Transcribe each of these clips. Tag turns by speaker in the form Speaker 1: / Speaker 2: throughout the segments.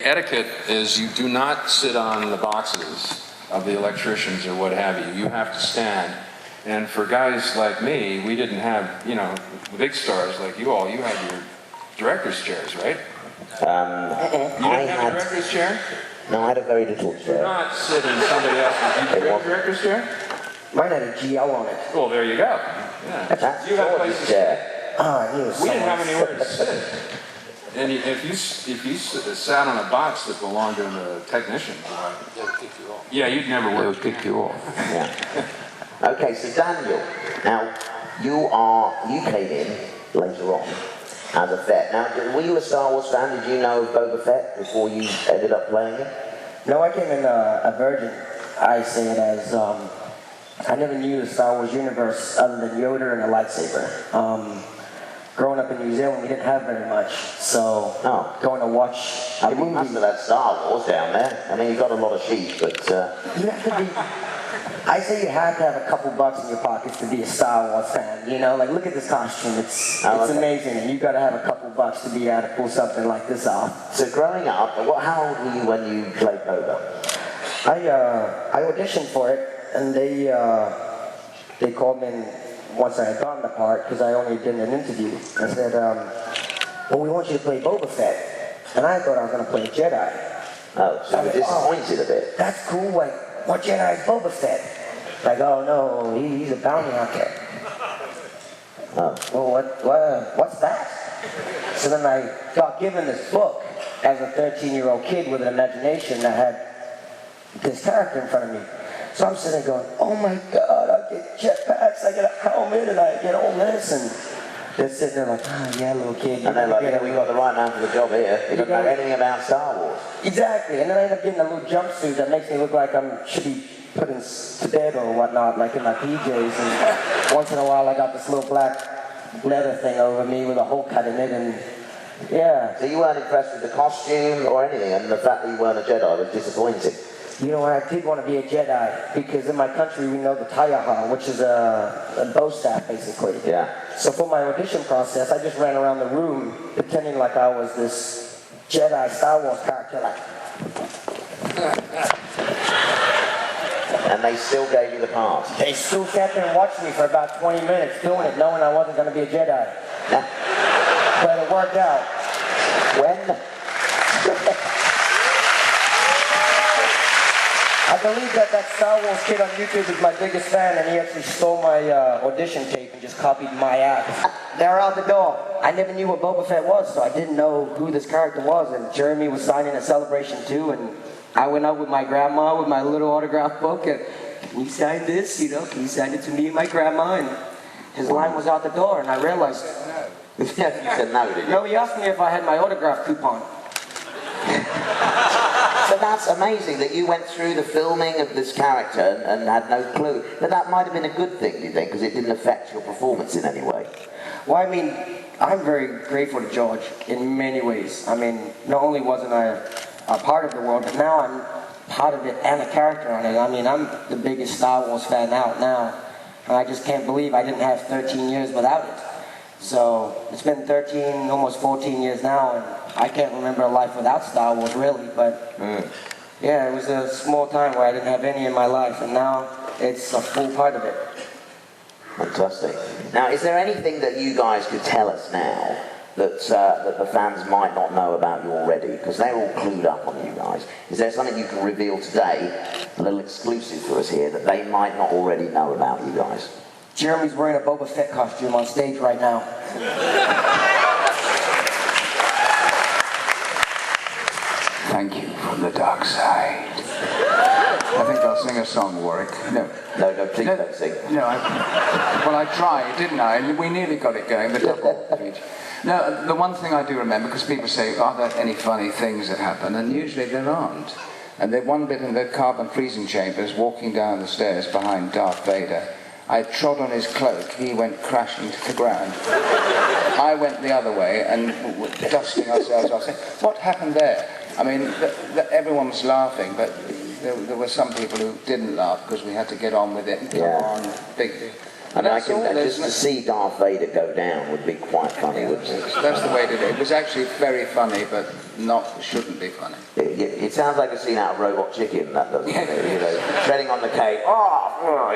Speaker 1: Etiquette is you do not sit on the boxes of the electricians or what have you. You have to stand. And for guys like me, we didn't have, you know, big stars like you all. You had your director's chairs, right? You didn't have a director's chair?
Speaker 2: No, I had a very little chair.
Speaker 1: You did not sit in somebody else's. Did you have a director's chair?
Speaker 3: Mine had a GL on it.
Speaker 1: Well, there you go. Yeah.
Speaker 2: That's
Speaker 1: you had a place to sit.
Speaker 2: chair.
Speaker 1: We didn't have anywhere to sit. And if you sat on a box that belonged to the technician, they would kick you off. Yeah, you'd never work. They would kick you off.
Speaker 2: Yeah. Okay, so Daniel, now you came in later on as a Fett. Now, were you a Star Wars fan? Did you know of Boba Fett before you ended up playing him?
Speaker 3: No, I came in a virgin. I say it as I never knew the Star Wars universe other than Yoda and a lightsaber. Growing up in New Zealand, we didn't have very much, so going to watch
Speaker 2: the movie. Must have had Star Wars down there. I mean, you got a lot of sheep, but
Speaker 3: you have to be. I say you have to have a couple bucks in your pockets to be a Star Wars fan. You know, like look at this costume; it's amazing, and you got to have a couple bucks to be able to pull something like this off.
Speaker 2: So growing up, how old were you when you played Boba?
Speaker 3: I auditioned for it, and they called me. Once I had gotten the part, because I only did an interview, I said, well, we want you to play Boba Fett. And I thought I was going to play a Jedi.
Speaker 2: Oh, so you were disappointed a bit.
Speaker 3: That's cool, like, what Jedi is Boba Fett? Like, oh no, he's a bounty hunter.
Speaker 2: Oh.
Speaker 3: Well, what's that? So then I got given this book as a 13-year-old kid with an imagination that had this character in front of me. So I'm sitting there going, oh my God, I get jetpacks, I get a helmet, and I get all this, and they're sitting there like, yeah, little kid.
Speaker 2: And they're like, yeah, we got the right man for the job here. You don't know anything about Star Wars.
Speaker 3: Exactly, and then I end up getting a little jumpsuit that makes me look like I should be put to bed or whatnot, like in my PJs, and once in a while I got this little black leather thing over me with a hole cut in it, and yeah.
Speaker 2: So you weren't impressed with the costume or anything, and the fact that you weren't a Jedi was disappointing.
Speaker 3: You know, I did want to be a Jedi, because in my country we know the Tayaha, which is a bow staff, basically.
Speaker 2: Yeah.
Speaker 3: So for my audition process, I just ran around the room pretending like I was this Jedi Star Wars character, like...
Speaker 2: And they still gave you the part?
Speaker 3: They still sat there and watched me for about 20 minutes doing it, knowing I wasn't going to be a Jedi. But it worked out.
Speaker 2: When?
Speaker 3: I believe that Star Wars kid on YouTube is my biggest fan, and he actually stole my audition tape and just copied my act. They're out the door. I never knew what Boba Fett was, so I didn't know who this character was, and Jeremy was signing a Celebration too, and I went out with my grandma with my little autograph book, and can you sign this? You know, can you sign it to me and my grandma? And his line was out the door, and I realized...
Speaker 2: You said no, didn't you?
Speaker 3: No, he asked me if I had my autograph coupon.
Speaker 2: So that's amazing that you went through the filming of this character and had no clue. But that might have been a good thing, do you think? Because it didn't affect your performance in any way.
Speaker 3: Well, I mean, I'm very grateful to George in many ways. I mean, not only wasn't I a part of the world, but now I'm part of it and a character on it. I mean, I'm the biggest Star Wars fan out now. And I just can't believe I didn't have 13 years without it. So it's been 13, almost 14 years now, and I can't remember a life without Star Wars, really, but yeah, it was a small time where I didn't have any in my life, and now it's a full part of it.
Speaker 2: Fantastic. Now, is there anything that you guys could tell us now that the fans might not know about you already? Because they're all clued up on you guys. Is there something you can reveal today, a little exclusive for us here, that they might not already know about you guys?
Speaker 3: Jeremy's wearing a Boba Fett costume on stage right now.
Speaker 4: Thank you from the dark side. I think I'll sing a song, Warwick.
Speaker 2: No, please don't sing.
Speaker 4: No, I tried, didn't I? And we nearly got it going, the double speech. No, the one thing I do remember, because people say, are there any funny things that happen? And usually there aren't. And there's one bit in the carbon freezing chambers, walking down the stairs behind Darth Vader. I trod on his cloak, he went crashing to the ground. I went the other way and dusting ourselves off, saying, what happened there? I mean, everyone was laughing, but there were some people who didn't laugh because we had to get on with it and come on.
Speaker 2: I mean,
Speaker 4: That's all,
Speaker 2: just to see Darth Vader go down would be quite funny, wouldn't it?
Speaker 4: That's the way to do it. It was actually very funny, but shouldn't be funny.
Speaker 2: It sounds like a scene out of Robot Chicken, that doesn't it? You know, treading on the cake. Oh,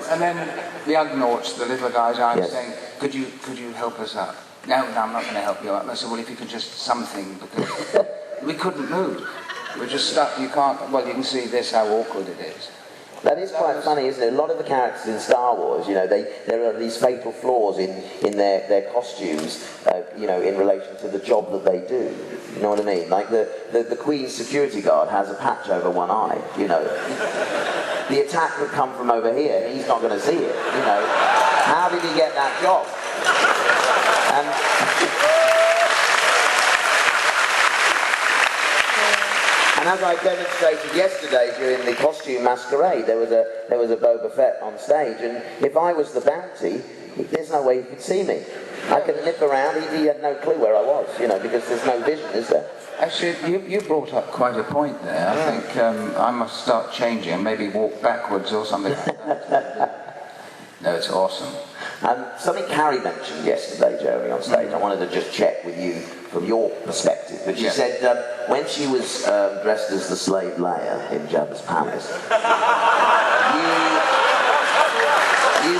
Speaker 4: And then the Ugnaughts, the little guys, I was saying, could you help us up? No, I'm not going to help you up. I said, well, if you could just something, because we couldn't move. We're just stuck. You can't. Well, you can see this how awkward it is.
Speaker 2: that is quite funny, isn't it? A lot of the characters in Star Wars, you know, there are these fatal flaws in their costumes, you know, in relation to the job that they do. You know what I mean? Like the Queen's security guard has a patch over one eye, you know. The attack would come from over here, he's not going to see it, you know. How did he get that job? And as I demonstrated yesterday during the costume masquerade, there was a Boba Fett on stage, and if I was the bounty, there's no way he could see me. I could nip around, he had no clue where I was, you know, because there's no vision, is there?
Speaker 4: Actually, you brought up quite a point there. I think I must start changing and maybe walk backwards or something like that. No, it's awesome.
Speaker 2: Something Carrie mentioned yesterday, Jeremy, on stage, I wanted to just check with you from your perspective. But she said when she was dressed as the slave Leia in Jabba's palace, you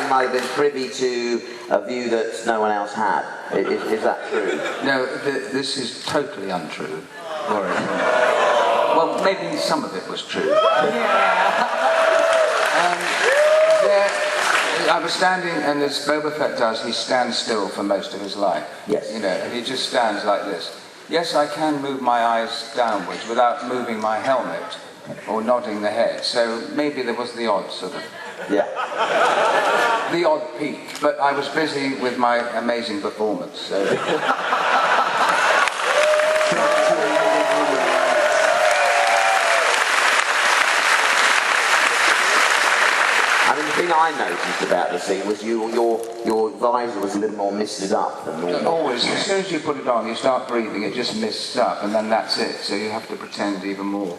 Speaker 2: might have been privy to a view that no one else had. Is that true?
Speaker 4: No, this is totally untrue. Well, maybe some of it was true. I was standing, and as Boba Fett does, he stands still for most of his life.
Speaker 2: Yes.
Speaker 4: You know, and he just stands like this. Yes, I can move my eyes downwards without moving my helmet or nodding the head. So maybe there was the odd sort of...
Speaker 2: Yeah.
Speaker 4: The odd peak. But I was busy with my amazing performance, so...
Speaker 2: The thing I noticed about the scene was your visor was a little more misted up than normal.
Speaker 4: Always, as soon as you put it on, you start breathing, it just mists up, and then that's it. So you have to pretend even more.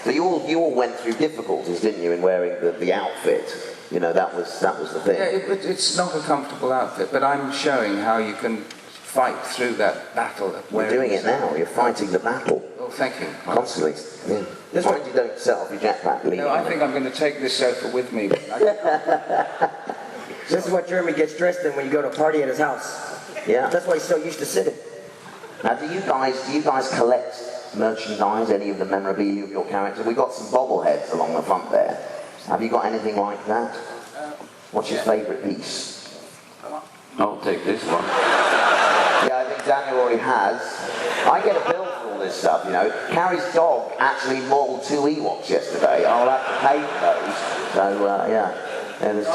Speaker 2: So you all went through difficulties, didn't you, in wearing the outfit? You know, that was the thing.
Speaker 4: Yeah, it's not a comfortable outfit, but I'm showing how you can fight through that battle.
Speaker 2: You're doing it now. You're fighting the battle.
Speaker 4: Oh, thank you.
Speaker 2: Constantly. Yeah. Just mind you don't set off your jetpack.
Speaker 4: No, I think I'm going to take this sofa with me.
Speaker 3: This is what Jeremy gets dressed in when you go to a party at his house.
Speaker 2: Yeah.
Speaker 3: That's why he's so used to sitting.
Speaker 2: Now, do you guys collect merchandise, any of the memorabilia of your character? We've got some bobbleheads along the front there. Have you got anything like that? What's your favourite piece?
Speaker 5: I'll take this one.
Speaker 2: Yeah, I think Daniel already has. I get a bill for all this stuff, you know. Carrie's dog actually mauled 2 Ewoks yesterday. I'll have to pay for those. So, yeah, there's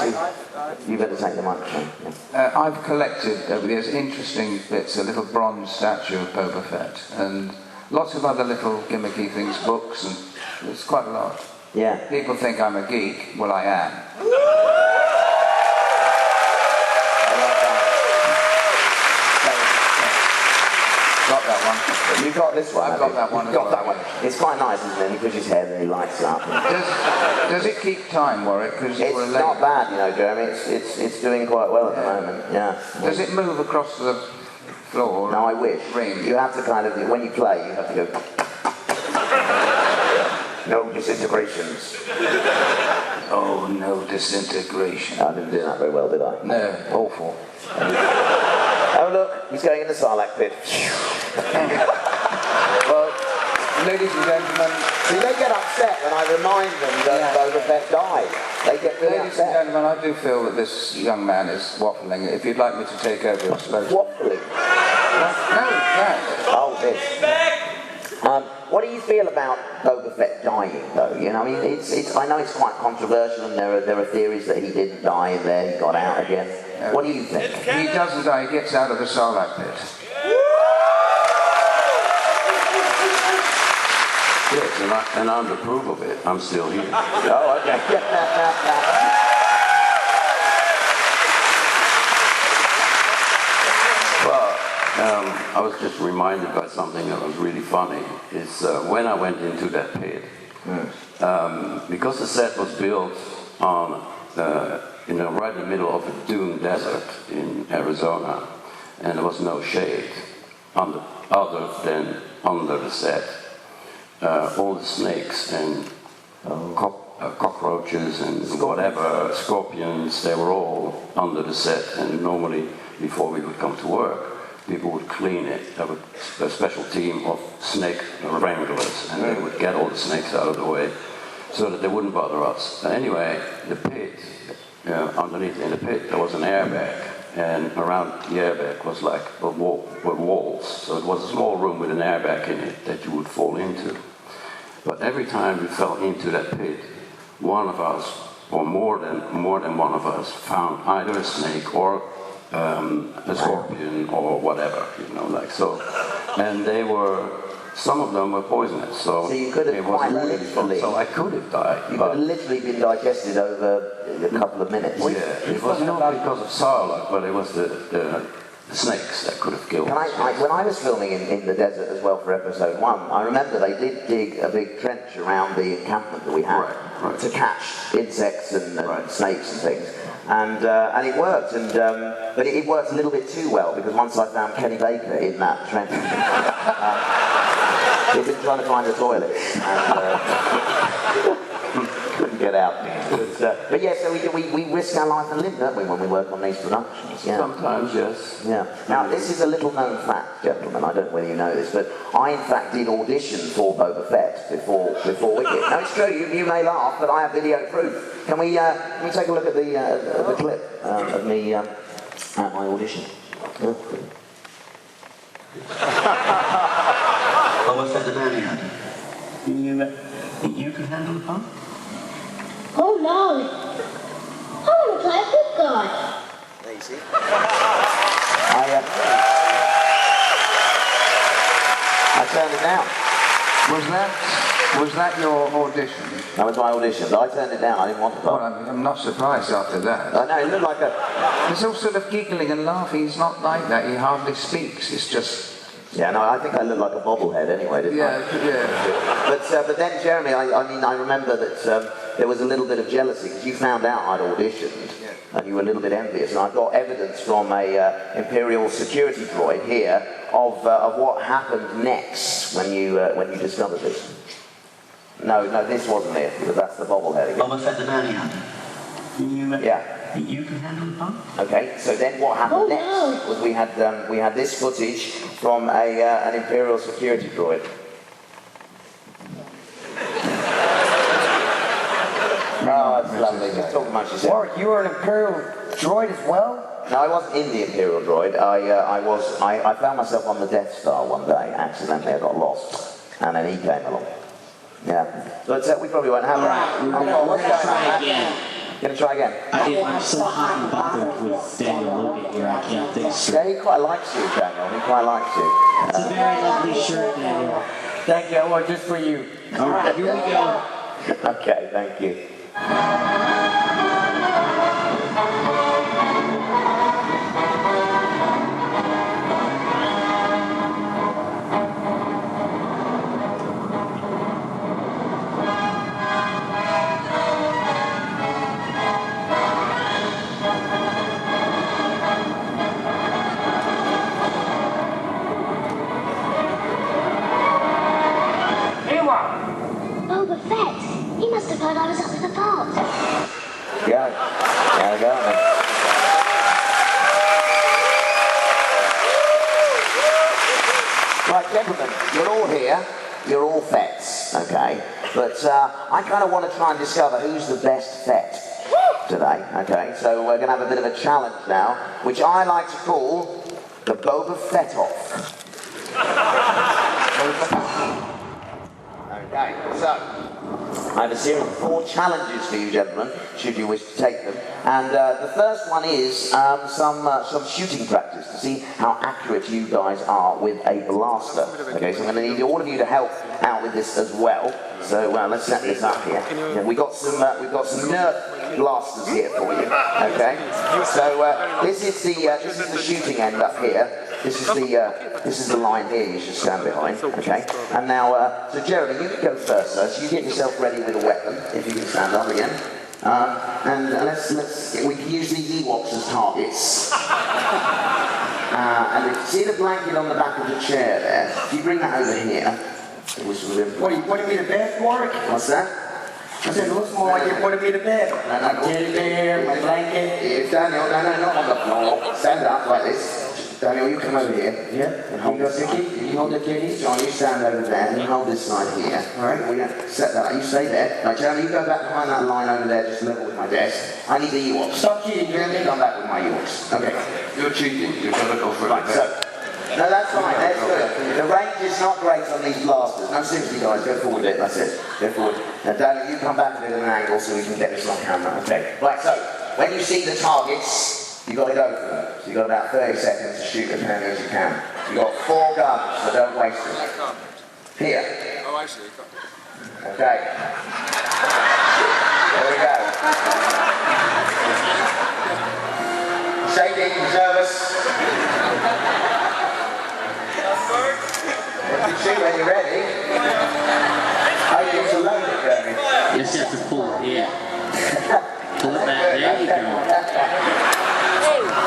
Speaker 2: 2. You better take the microphone. Yeah.
Speaker 4: I've collected over the years interesting bits, a little bronze statue of Boba Fett, and lots of other little gimmicky things, books, and it's quite a lot.
Speaker 2: Yeah.
Speaker 4: People think I'm a geek. Well, I am. Got that one.
Speaker 2: You got this one?
Speaker 4: I've got that one.
Speaker 2: You've got that one. It's quite nice, isn't it? He pushes his head and he lights up.
Speaker 4: Does it keep time, Warwick?
Speaker 2: It's not bad, you know, Jeremy. It's doing quite well at the moment. Yeah.
Speaker 4: Does it move across the floor?
Speaker 2: No, I wish.
Speaker 4: Ring.
Speaker 2: You have to kind of, when you play, you have to go. No disintegrations.
Speaker 4: Oh, no disintegration.
Speaker 2: I didn't do that very well, did I?
Speaker 4: No.
Speaker 2: Awful. Oh look, he's going in the Sarlacc pit.
Speaker 4: Well, ladies and gentlemen...
Speaker 2: See, they get upset when I remind them that Boba Fett died. They get really
Speaker 4: Ladies
Speaker 2: upset.
Speaker 4: and gentlemen, I do feel that this young man is waffling. If you'd like me to take over, I suppose...
Speaker 2: Waffling?
Speaker 4: No, that.
Speaker 2: Oh, this. What do you feel about Boba Fett dying, though? You know, I mean, I know it's quite controversial, and there are theories that he didn't die in there, he got out again. What do you think?
Speaker 4: He doesn't die, he gets out of the Sarlacc pit.
Speaker 5: Yes, and I approve of it. I'm still here.
Speaker 2: Oh, okay.
Speaker 5: I was just reminded by something that was really funny. Is when I went into that pit, because the set was built on right in the middle of a dune desert in Arizona, and there was no shade other than under the set. All the snakes and cockroaches and whatever, scorpions, they were all under the set, and normally before we would come to work, people would clean it. There was a special team of snake wranglers, and they would get all the snakes out of the way so that they wouldn't bother us. But anyway, the pit, underneath in the pit, there was an airbag, and around the airbag was like were walls. So it was a small room with an airbag in it that you would fall into. But every time we fell into that pit, one of us, or more than one of us, found either a snake or a scorpion or whatever, like so. And some of them were poisonous. So
Speaker 2: you could have quite literally.
Speaker 5: So I could have died.
Speaker 2: You could have literally been digested over a couple of minutes.
Speaker 5: Yeah, it was not because of sour, but it was the snakes that could have killed us.
Speaker 2: When I was filming in the desert as well for episode 1, I remember they did dig a big trench around the encampment that we had to catch insects and snakes and things. And it worked, but it worked a little bit too well, because once I found Kenny Baker in that trench, he'd been trying to find a toilet and couldn't get out. But yeah, so we risk our life and limb, don't we, when we work on these productions? Yeah.
Speaker 5: Sometimes, yes.
Speaker 2: Yeah. Now, this is a little known fact, gentlemen. I don't know whether you know this, but I, in fact, did audition for Boba Fett before Wicked. No, it's true. You may laugh, but I have video proof. Can we take a look at the clip of me at my audition?
Speaker 6: Boba Fett the bounty hunter. You can handle the pump?
Speaker 7: Oh no! I want to play a good guy.
Speaker 2: There you see. I turned it down.
Speaker 4: Was that your audition?
Speaker 2: That was my audition, but I turned it down. I didn't want the part.
Speaker 4: Well, I'm not surprised after that.
Speaker 2: I know, it looked like a...
Speaker 4: There's all sort of giggling and laughing. He's not like that. He hardly speaks. It's just...
Speaker 2: Yeah, no, I think I looked like a bobblehead anyway, didn't I?
Speaker 4: Yeah.
Speaker 2: But then, Jeremy, I remember that there was a little bit of jealousy, because you found out I'd auditioned, and you were a little bit envious, and I got evidence from a Imperial security droid here of what happened next when you discovered this. No, this wasn't it, because that's the bobblehead again.
Speaker 6: Boba Fett the bounty hunter. You can handle the pump?
Speaker 2: Okay, so then what happened next was we had this footage from an Imperial security droid. Oh, it's lovely. Just talk amongst yourself.
Speaker 3: Warwick, you were an Imperial droid as well?
Speaker 2: No, I wasn't in the Imperial droid. I found myself on the Death Star one day, accidentally. I got lost, and then he came along. Yeah, but we probably won't have that.
Speaker 8: We're gonna try again.
Speaker 2: Gonna try again?
Speaker 8: I'm so hot and bothered with Daniel Logan here, I can't think straight.
Speaker 2: Yeah, he quite likes you, Daniel. He quite likes you.
Speaker 8: It's a very lovely shirt, Daniel.
Speaker 3: Thank you, I want just for you.
Speaker 8: All right, here we go.
Speaker 2: Okay, thank you.
Speaker 7: Boba Fett. He must have heard I was up with the pot.
Speaker 2: Yeah, there we go, man. Right, gentlemen, you're all here. You're all Fetts, okay? But I kind of want to try and discover who's the best Fett today, okay? So we're going to have a bit of a challenge now, which I like to call the Boba Fett-off. Okay, so I have a series of 4 challenges for you, gentlemen, should you wish to take them. And the first one is some shooting practice to see how accurate you guys are with a blaster. Okay, so I'm going to need all of you to help out with this as well. So let's set this up here. Yeah, we've got some Nerf blasters here for you. Okay, so this is the shooting end up here. This is the line here you should stand behind, okay? And now, so Jeremy, you can go first, sir. So you get yourself ready with a weapon, if you can stand up again. And we can use these Ewoks as targets. And if you see the blanket on the back of the chair there, if you bring that over here,
Speaker 3: What, you putting me to bed, Warwick?
Speaker 2: What's that?
Speaker 3: I said, it looks more like you're putting me to bed. My teddy bear, my blanket.
Speaker 2: Daniel, no, not on the floor. Stand up like this. Daniel, you come over here.
Speaker 3: Yeah.
Speaker 2: And hold this.
Speaker 3: You hold the kitty.
Speaker 2: John, you stand over there and hold this side here. Alright? We're going to set that up. You stay there. Right, Jeremy, you go back behind that line over there, just level with my desk. I need the Ewoks.
Speaker 3: Stop cheating, Jeremy.
Speaker 2: Come back with my Ewoks. Okay.
Speaker 5: You're cheating. You've got to go for
Speaker 2: Right,
Speaker 5: it.
Speaker 2: so. No, that's fine. That's good. The range is not great on these blasters. No, seriously, guys, go forward a bit. That's it. Go forward. Now, Daniel, you come back a bit at an angle so we can get this on camera. Okay. Right, so, when you see the targets, you've got to go for them. So you've got about 30 seconds to shoot as many as you can. You've got 4 guns, so don't waste them. Here.
Speaker 1: Oh, I see.
Speaker 2: Okay. There we go. Shaking, nervous. Shoot when you're ready. I use a loaded Jeremy.
Speaker 8: You just have to pull it, yeah. Pull it back, there you go.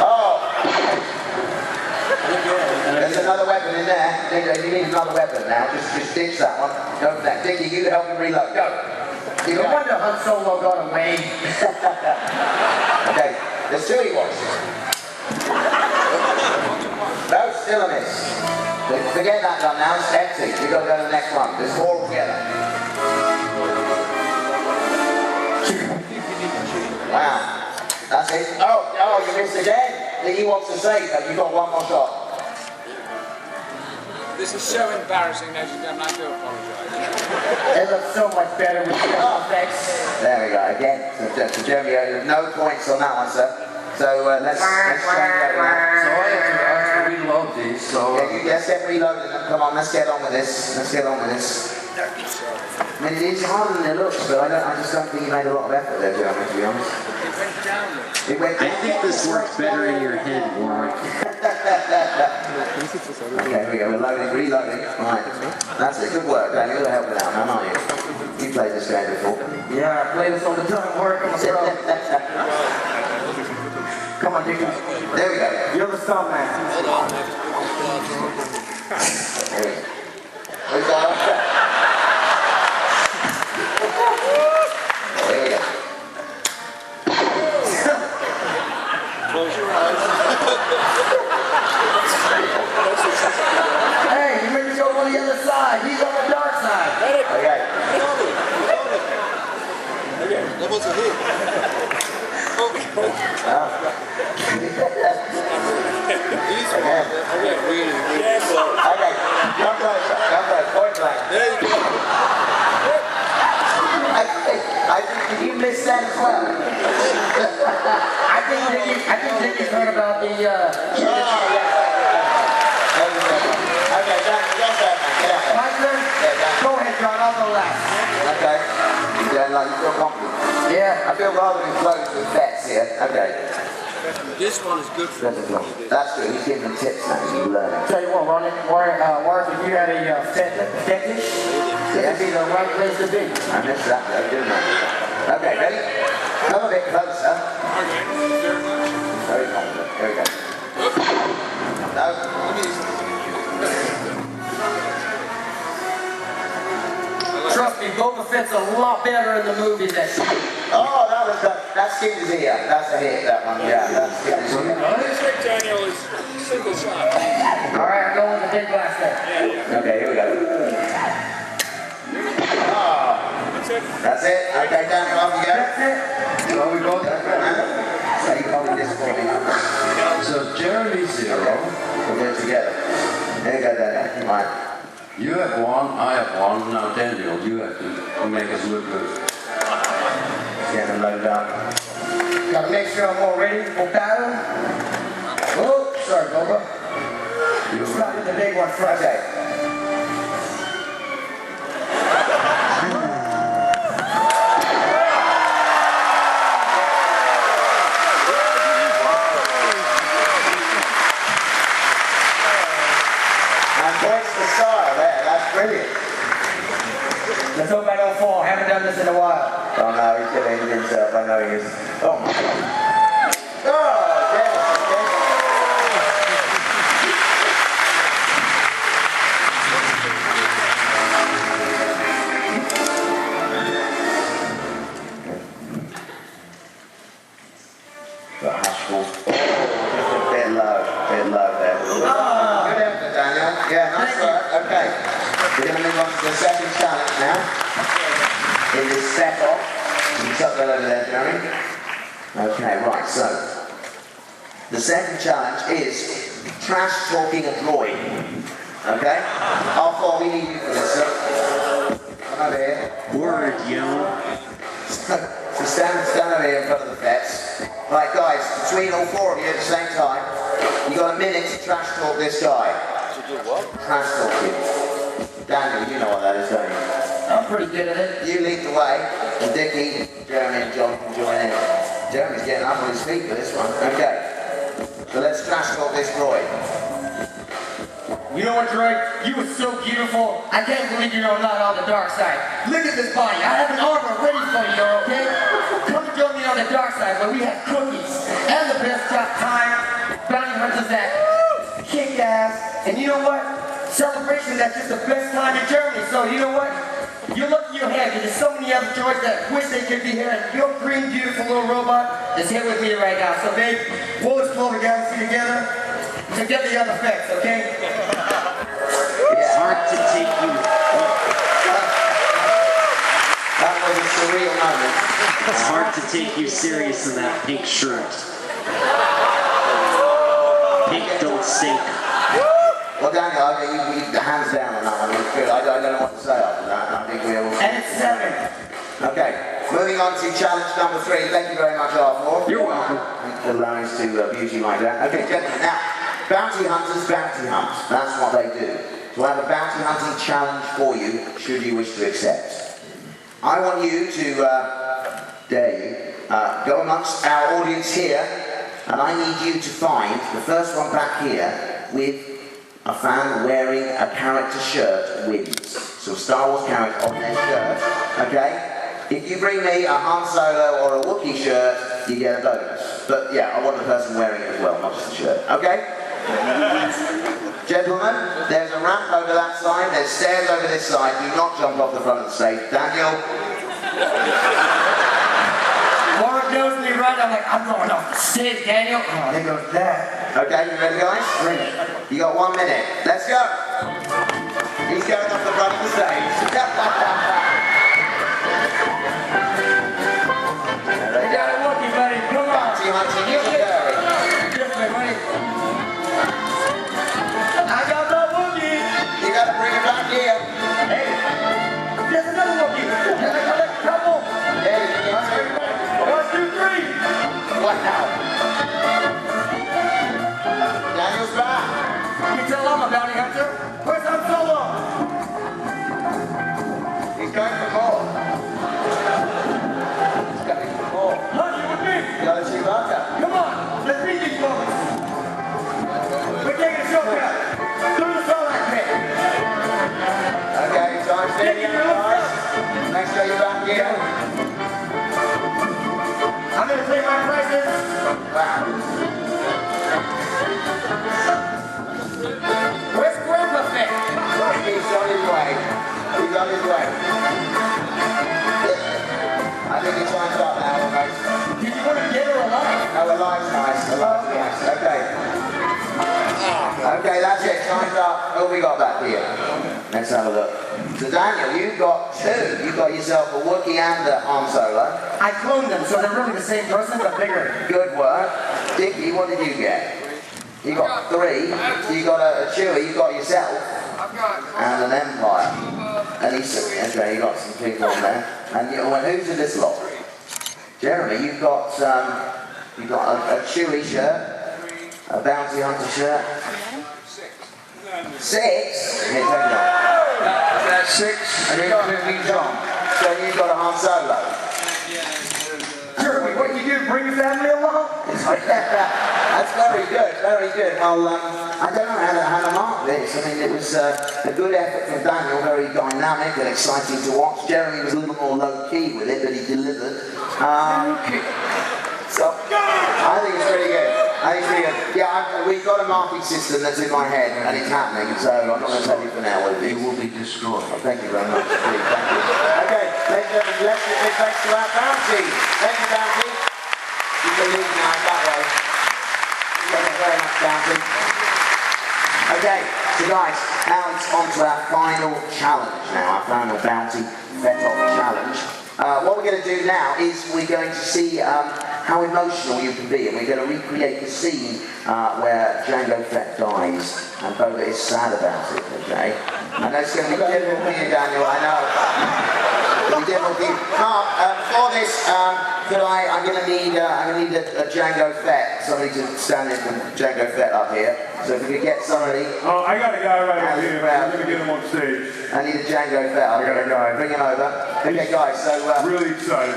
Speaker 2: Oh! There's another weapon in there. You need another weapon now. Just ditch that one. Go for that. Dickie, you help him reload. Go.
Speaker 3: No wonder Han Solo got away.
Speaker 2: Okay, there's 2 Ewoks. No, still a miss. Forget that gun now, it's empty. You've got to go to the next one. There's 4 altogether. Wow. That's it. Oh, you missed again. The Ewoks are safe, but you've got 1 more shot.
Speaker 1: This is so embarrassing, ladies and gentlemen. I do apologise.
Speaker 3: It looks so much better with special effects.
Speaker 2: There we go. Again, so Jeremy, no points on that one, sir. So let's change over now.
Speaker 4: So I have to reload these, so...
Speaker 2: Yeah, let's get reloading them. Come on, let's get on with this. Let's get on with this. I mean, it is harder than it looks, but I just don't think you made a lot of effort there, Jeremy, to be honest. It went down.
Speaker 8: I think this works better in your head, Warwick.
Speaker 2: Okay, here we go. We're loading, reloading. Right. That's it. Good work, Dan. You're going to help it out now, aren't you? You played this game before.
Speaker 3: Yeah, I play this all the time. Work on the pro. Come on, Dickie.
Speaker 2: There we go.
Speaker 3: You're the star man.
Speaker 2: There we go. There we go. There we go.
Speaker 1: Close your eyes.
Speaker 3: Hey, you made me go on the other side. He's on the dark side.
Speaker 2: Okay.
Speaker 1: Okay, that was a hit.
Speaker 2: Okay.
Speaker 1: Really.
Speaker 2: Okay. Come closer. Point blank.
Speaker 1: There you go.
Speaker 2: I think you missed that as well.
Speaker 3: I think Dickie's heard about the,
Speaker 2: Okay, Dan, get that, man. Get out there.
Speaker 3: my turn? Go ahead, John. I'll go last.
Speaker 2: Okay. You don't like, you feel confident?
Speaker 3: Yeah.
Speaker 2: I feel rather enclosed with Fetts here. Okay.
Speaker 1: This one is good for you.
Speaker 2: That's good. He's giving them tips now. He's learning.
Speaker 3: Tell you what, Ronnie, Warwick, if you had a fetish, this would be the right place to be.
Speaker 2: I missed that though, didn't I? Okay, ready? Come a bit closer.
Speaker 1: Okay, very much.
Speaker 2: Very confident. Here we go. No.
Speaker 3: Trust me, Boba Fett's a lot better in the movie than...
Speaker 2: Oh, that was good. That's Skinner's here. That's a hit, that one. Yeah, that's Skinner's here.
Speaker 1: This big Daniel is single shot.
Speaker 3: All right, I'm going with the big blast there.
Speaker 2: Okay, here we go. Oh,
Speaker 1: That's it.
Speaker 2: that's it. Okay, Daniel, off you go.
Speaker 3: That's it.
Speaker 2: Well, we both have it, man. So you probably disappointed.
Speaker 5: So Jeremy 0,
Speaker 2: We'll do it together. There you go, Daniel. Right.
Speaker 5: you have 1, I have 1. Now Daniel, you have to make us look good.
Speaker 2: Get them loaded up.
Speaker 3: Gotta make sure I'm all ready for battle. Oh, sorry, Boba. Start with the big one first.
Speaker 2: Okay. And points for Sarah there. That's brilliant.
Speaker 3: Let's hope I don't fall. Haven't done this in a while.
Speaker 2: Oh no, he's going to injure himself. I know he is. Oh my God. Oh, yes, yes. Got Haskell. Just a bit low there. Oh, good effort, Daniel. Yeah, nice work. Okay. We're going to move on to the second challenge now. In this set off. You can tuck that over there, Jeremy. Okay, right, so the second challenge is trash talking a droid. Okay? Alpha, we need you for this, sir. Come over here.
Speaker 8: Word, yo.
Speaker 2: So stand over here in front of the Fetts. Right, guys, between all four of you at the same time, you got a minute to trash talk this guy. To do what? Trash talk you. Daniel, you know what that is, don't you?
Speaker 3: I'm pretty good at it.
Speaker 2: You lead the way, and Dickie, Jeremy and John can join in. Jeremy's getting up on his feet for this one. Okay. So let's trash talk this droid.
Speaker 3: You know what, Droid? You were so beautiful. I can't believe you're not on the dark side. Look at this body. I have an armor ready for you, okay? Come and join me on the dark side where we have cookies and the best time bounty hunters that kick ass. And you know what? Celebration, that's just the best time in Germany. So you know what? You look at your head, there's so many other droids that wish they could be here, and your green, beautiful little robot is here with me right now. So babe, pull this Clover Galaxy together to get the other effects, okay?
Speaker 8: It's hard to take you.
Speaker 2: That was a surreal moment.
Speaker 8: It's hard to take you serious in that pink shirt. Pink don't sink.
Speaker 2: Well, Daniel, I think you hands down on that one. It's good. I don't know what to say after that. I think we all...
Speaker 3: And it's 7.
Speaker 2: Okay, moving on to challenge number 3. Thank you very much, Arthur.
Speaker 8: You're welcome.
Speaker 2: Thanks for allowing us to abuse you like that. Okay, gentlemen, now, bounty hunters bounty hunt. That's what they do. So I have a bounty hunting challenge for you, should you wish to accept. I want you to, go amongst our audience here, and I need you to find the first one back here with a fan wearing a character shirt wins. So a Star Wars character on their shirt, okay? If you bring me a Han Solo or a Wookiee shirt, you get a bonus. But yeah, I want the person wearing it as well, not just the shirt, okay? Gentlemen, there's a ramp over that side, there's stairs over this side. Do not jump off the front of the stage. Daniel?
Speaker 3: Warwick knows me right, I'm like, I'm going off the stage, Daniel. Oh, there goes that.
Speaker 2: Okay, you ready, guys? You got 1 minute. Let's go. He's going off the front of the stage.
Speaker 3: You got a Wookiee, buddy. Come on.
Speaker 2: Bounty hunting, you're going.
Speaker 3: This way, buddy. I got the Wookiee.
Speaker 2: You gotta bring it back here.
Speaker 3: Hey, there's another Wookiee. And I got a couple.
Speaker 2: Yeah, you can get two.
Speaker 3: 1, 2, 3.
Speaker 2: Wow. Daniel's back.
Speaker 3: You tell I'm a bounty hunter. Where's Han Solo?
Speaker 2: He's going for more. He's going for more.
Speaker 3: Hunt, you with me?
Speaker 2: You got a Chewbacca.
Speaker 3: Come on, let's beat these moments. We're taking a shortcut through the Sarlacc pit.
Speaker 2: Okay, time to
Speaker 3: Take
Speaker 2: get
Speaker 3: it,
Speaker 2: in, guys. Make sure you're back here.
Speaker 3: I'm gonna take my prices.
Speaker 2: Wow.
Speaker 3: Where's Grandpa Fett?
Speaker 2: He's on his way. He's on his way. I think it's time to start now, guys.
Speaker 3: Did you want to get her alive?
Speaker 2: No, the light's nice. The light's nice. Okay. Okay, that's it. Time's up. What have we got back here? Let's have a look. So Daniel, you've got 2. You've got yourself a Wookiee and a Han Solo.
Speaker 3: I cloned them, so they're really the same person, but bigger.
Speaker 2: Good work. Dickie, what did you get? You got 3. You got a Chewie, you got yourself. And an Empire. And okay, you got some people on there. And who's in this lot? Jeremy, you've got a Chewie shirt, a Bounty Hunter shirt. 6? Here, take it off.
Speaker 4: That's 6.
Speaker 2: And you got, so you've got a Han Solo.
Speaker 3: Jeremy, what you do, bring your family along?
Speaker 2: That's very good, very good. Well, I don't know how to mark this. I mean, it was a good effort from Daniel, very dynamic and exciting to watch. Jeremy was a little more low-key with it, but he delivered. So, I think it's pretty good. I think it's pretty good. Yeah, we've got a marking system that's in my head, and it's happening, so I'm not going to tell you for now what it is.
Speaker 6: You will be destroyed.
Speaker 2: Oh, thank you very much. Thank you. Okay, ladies and gentlemen, let's give big thanks to our bounty. Thank you, bounty. You can leave now that way. Thank you very much, bounty. Okay, so guys, now it's on to our final challenge now, our final bounty Fetts challenge. What we're going to do now is we're going to see how emotional you can be, and we're going to recreate the scene where Jango Fett dies, and Boba is sad about it, okay? I know it's going to be difficult for you, Daniel, I know. It'll be difficult for you. Mark, for this, I'm going to need a Jango Fett, somebody to stand in for Jango Fett up here. So if we could get somebody...
Speaker 9: Oh, I got a guy right over here. I'm going to get him on stage.
Speaker 2: I need a Jango Fett up here.
Speaker 9: I got a guy.
Speaker 2: Bring him over. Okay, guys, so...
Speaker 9: really excited.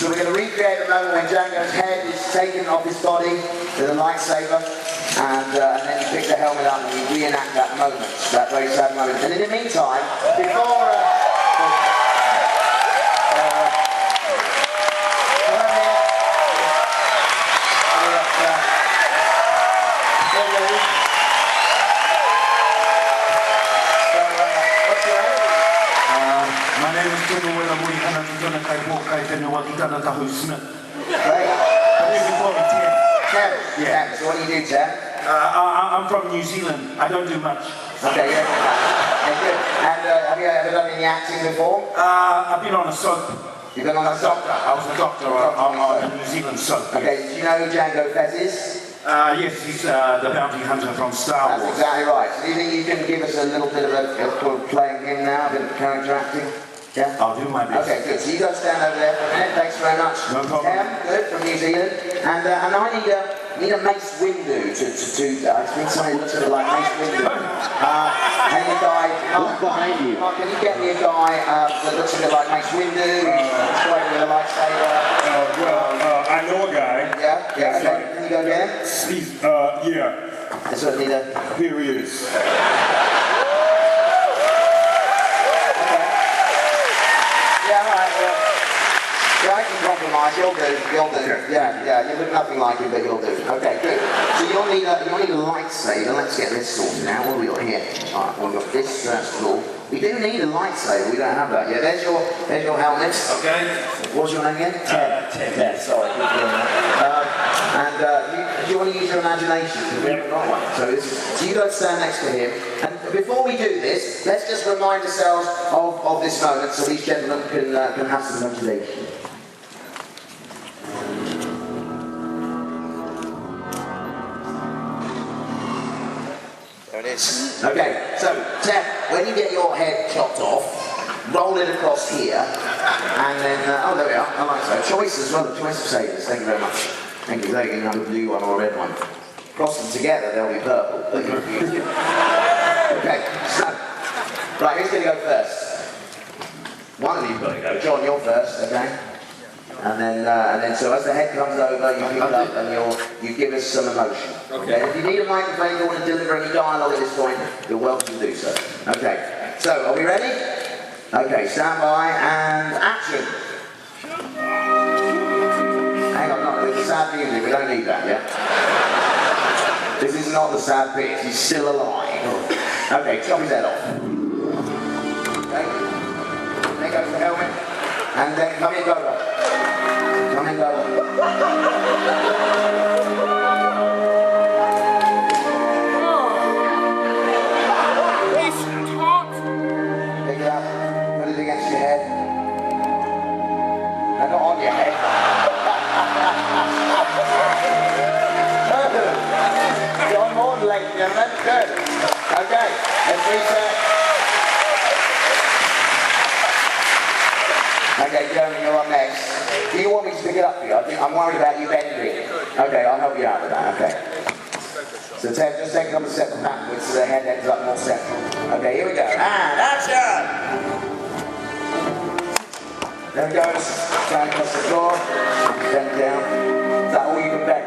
Speaker 2: So we're going to recreate the moment when Jango's head is taken off his body with a lightsaber, and then you pick the helmet up and you reenact that moment, that very sad moment. And in the meantime, before... Yeah. So what do you do, Tim?
Speaker 6: I'm from New Zealand. I don't do much.
Speaker 2: Okay, yeah. Okay, good. And have you ever done any acting before?
Speaker 6: I've been on a soap.
Speaker 2: You've been on a soap?
Speaker 6: I was a doctor on a New Zealand soap.
Speaker 2: Okay, do you know who Jango Fett is?
Speaker 6: Yes, he's the bounty hunter from Star Wars.
Speaker 2: That's exactly right. So do you think you can give us a little bit of a playing him now, a bit of character acting? Yeah?
Speaker 6: I'll do my best.
Speaker 2: Okay, good. So you guys stand over there for a minute. Thanks very much.
Speaker 6: No problem.
Speaker 2: Good, from New Zealand. And I need a Mace Windu I think somebody looks a bit like Mace Windu. I need a guy...
Speaker 8: Who's behind you?
Speaker 2: Mark, can you get me a guy that looks a bit like Mace Windu? He's fighting with a lightsaber.
Speaker 9: I know a guy.
Speaker 2: Yeah, okay. Can you go get him?
Speaker 9: He's, yeah.
Speaker 2: I sort of need a...
Speaker 9: Here he is.
Speaker 2: Yeah, I can compromise. You'll do. Yeah. You look nothing like him, but you'll do. Okay, good. So you'll need a lightsaber. Let's get this sorted out. What have we got here? Alright, we've got this first of all. We do need a lightsaber. We don't have that yet. There's your helmet.
Speaker 6: Okay.
Speaker 2: What's your name again? Ted. Sorry. Do you want to use your imagination? Because we haven't got one. So you guys stand next to him. And before we do this, let's just remind ourselves of this moment so these gentlemen can have some motivation. There it is. Okay, so Ted, when you get your head chopped off, roll it across here, and then, oh there we are, I like so. Choice as well, the choice of sabres, thank you very much. Thank you, there you can have a blue one or a red one. Cross them together, they'll be purple. Okay, so, right, who's going to go first? One of you's got to go. John, you're first, okay? And then, so as the head comes over, you pick it up and you give us some emotion. Okay. If you need a microphone, you want to deliver any dialogue at this point, you're welcome to do so. Okay. So, are we ready? Okay, stand by and action. Hang on, no, there's a sad music. We don't need that, yeah? This is not the sad bit. He's still alive. Okay, chop his head off. Okay. There goes the helmet. And then come in, Boba. Come in, Boba.
Speaker 9: He's hot.
Speaker 2: Pick it up. Put it against your head. No, not on your head. John Morton, ladies and gentlemen. Good. Okay, let's reset. Okay, Jeremy, you're on next. Do you want me to pick it up for you? I'm worried about you bending. Okay, I'll help you out with that, okay. So Ted, just take a couple of steps backwards so the head ends up more central. Okay, here we go. And action! There we go. Down across the floor. Bend down. Is that all you can bend?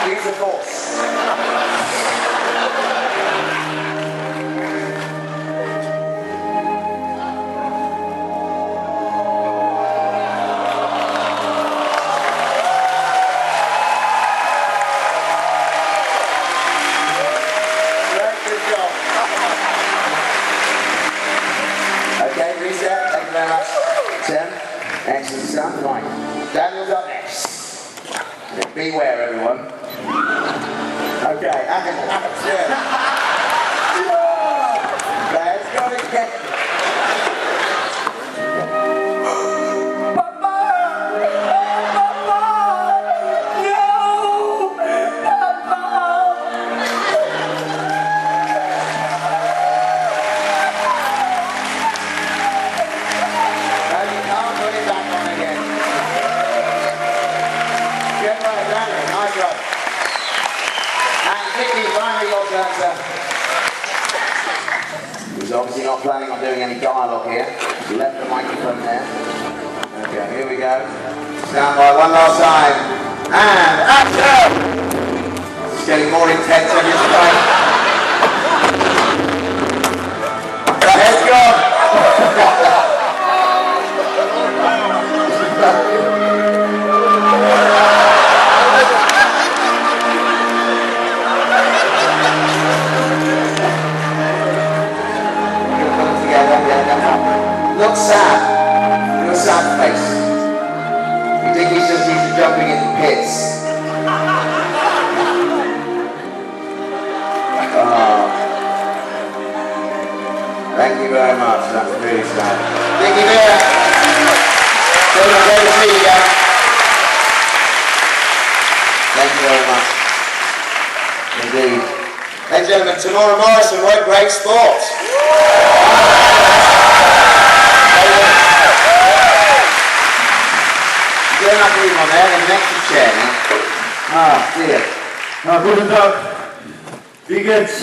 Speaker 2: Use the force. very much, Tim. Excellent stuff. Right, Daniel's up next. Beware, everyone. Okay, action. Let's go again. He's obviously not planning on doing any dialogue here. He left the microphone there. Okay, here we go. Stand by one last time. And action! It's getting more intense every time. The head's gone! Look sad. Your sad face. You think he's just used to jumping into pits? Oh. Thank you very much. That's really sad. Thank you very much. So great to see you again. Thank you very much. Indeed. Ladies and gentlemen, Tamora Morrison wrote great sports. You're not leaving on there, then next to chair now. Ah, dear.
Speaker 10: Guten Tag. Wie geht's?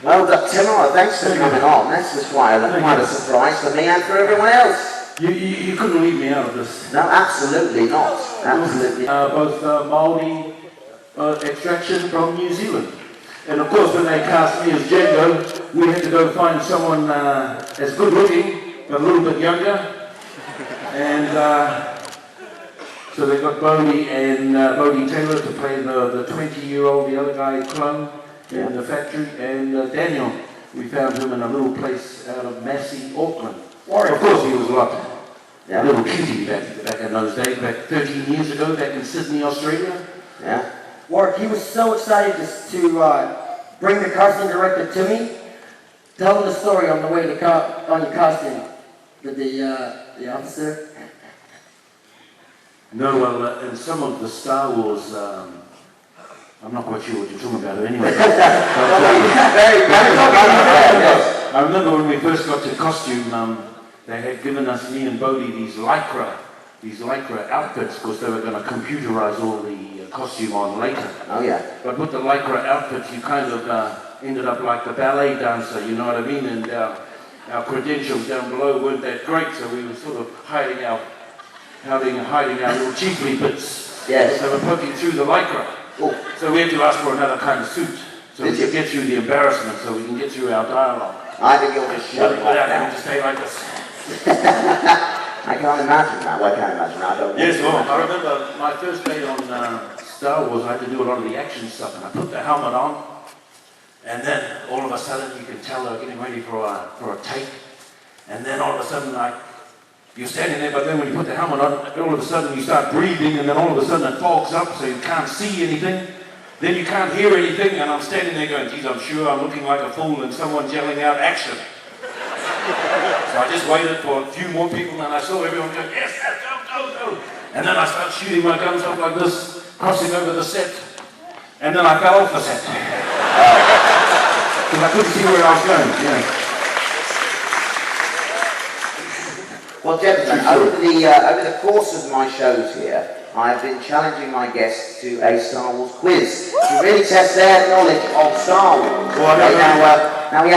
Speaker 2: Well done, Timor, thanks for coming on. That's just quite a surprise for me and for everyone else.
Speaker 10: You couldn't leave me out of this.
Speaker 2: No, absolutely not. Absolutely.
Speaker 10: Both Maori extraction from New Zealand. And of course, when they cast me as Django, we had to go find someone as good looking, but a little bit younger. And so they got Bodie and Bodie Taylor to play the 20-year-old, the other guy, clone in the factory. And Daniel, we found him in a little place out of Massey, Auckland. Of course, he was a lot. A little cutie back in those days, back 13 years ago, back in Sydney, Australia.
Speaker 2: Yeah.
Speaker 3: Warwick, he was so excited to bring the costume director to me. Tell him the story on the way to on your costume. Did the officer?
Speaker 10: No, well, in some of the Star Wars, I'm not quite sure what you're talking about anyway. I remember when we first got to costume, they had given us, me and Bodie, these lycra outfits, because they were going to computerize all the costume on later.
Speaker 2: Oh yeah.
Speaker 10: But with the lycra outfits, you kind of ended up like the ballet dancer, you know what I mean? And our credentials down below weren't that great, so we were sort of hiding our little cheaply bits.
Speaker 2: Yes.
Speaker 10: So we're poking through the lycra.
Speaker 2: Oh.
Speaker 10: So we had to ask for another kind of suit, so we could get through the embarrassment, so we can get through our dialogue.
Speaker 2: I think you're just showing
Speaker 10: without having to stay like this.
Speaker 2: I can't imagine that. Well, I can't imagine that. I don't
Speaker 10: Yes, well, I remember my first day on Star Wars, I had to do a lot of the action stuff, and I put the helmet on, and then all of a sudden you can tell they're getting ready for a take, and then all of a sudden you're standing there, but then when you put the helmet on, all of a sudden you start breathing, and then all of a sudden it fogs up so you can't see anything, then you can't hear anything, and I'm standing there going, geez, I'm sure I'm looking like a fool, and someone's yelling out action. So I just waited for a few more people, and I saw everyone go, yes, go. And then I started shooting my guns up like this, crossing over the set, and then I fell off the set. Because I couldn't see where I was going,
Speaker 2: Well, gentlemen, over the course of my shows here, I've been challenging my guests to a Star Wars quiz to really test their knowledge of Star Wars. Now we